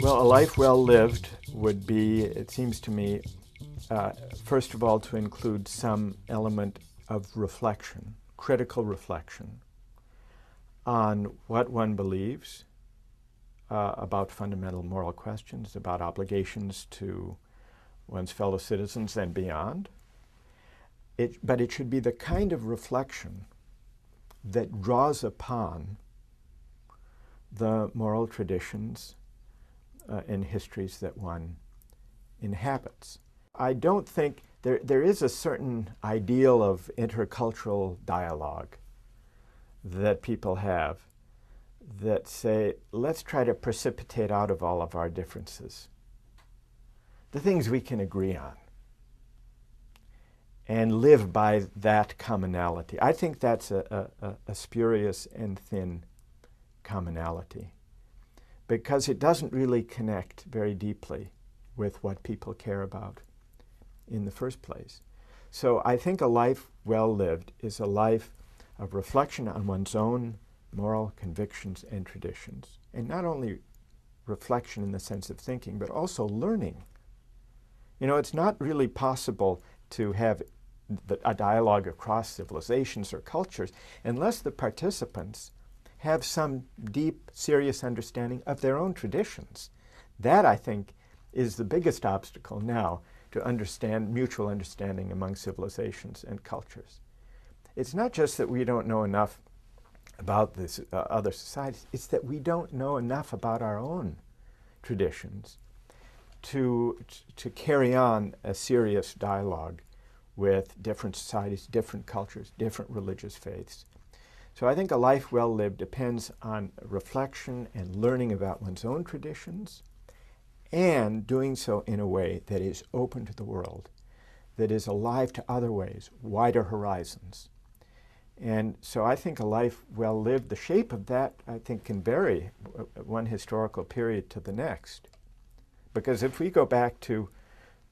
Well, a life well lived would be, it seems to me, first of all, to include some element of reflection, critical reflection, on what one believes about fundamental moral questions, about obligations to one's fellow citizens and beyond. But it should be the kind of reflection that draws upon the moral traditions and histories that one inhabits. I don't think there is a certain ideal of intercultural dialogue that people have that say, let's try to precipitate out of all of our differences the things we can agree on and live by that commonality. I think that's a spurious and thin commonality because it doesn't really connect very deeply with what people care about in the first place. So I think a life well lived is a life of reflection on one's own moral convictions and traditions. And not only reflection in the sense of thinking, but also learning. You know, it's not really possible to have a dialogue across civilizations or cultures unless the participants have some deep, serious understanding of their own traditions. That, I think, is the biggest obstacle now to understand mutual understanding among civilizations and cultures. It's not just that we don't know enough about this other societies, it's that we don't know enough about our own traditions to carry on a serious dialogue with different societies, different cultures, different religious faiths. So I think a life well lived depends on reflection and learning about one's own traditions and doing so in a way that is open to the world, that is alive to other ways, wider horizons. And so I think a life well lived, the shape of that, I think, can vary one historical period to the next. Because if we go back to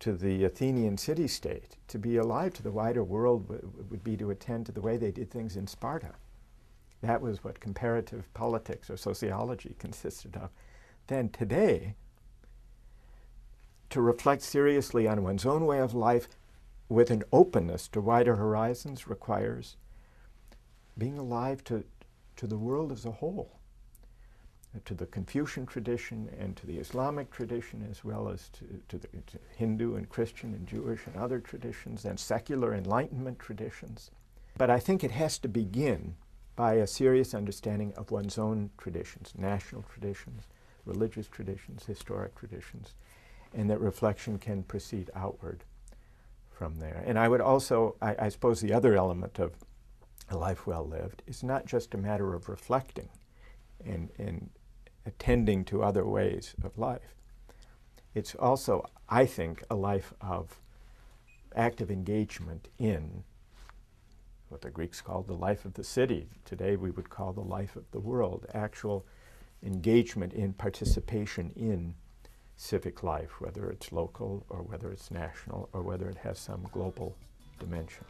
the Athenian city-state, to be alive to the wider world would be to attend to the way they did things in Sparta. That was what comparative politics or sociology consisted of. Then today, to reflect seriously on one's own way of life with an openness to wider horizons requires being alive to the world as a whole, to the Confucian tradition and to the Islamic tradition, as well as to Hindu and Christian and Jewish and other traditions and secular Enlightenment traditions. But I think it has to begin by a serious understanding of one's own traditions, national traditions, religious traditions, historic traditions, and that reflection can proceed outward from there. And I would also, I suppose the other element of a life well lived is not just a matter of reflecting and attending to other ways of life. It's also, I think, a life of active engagement in what the Greeks called the life of the city. Today we would call the life of the world, actual engagement in participation in civic life, whether it's local or whether it's national or whether it has some global dimension.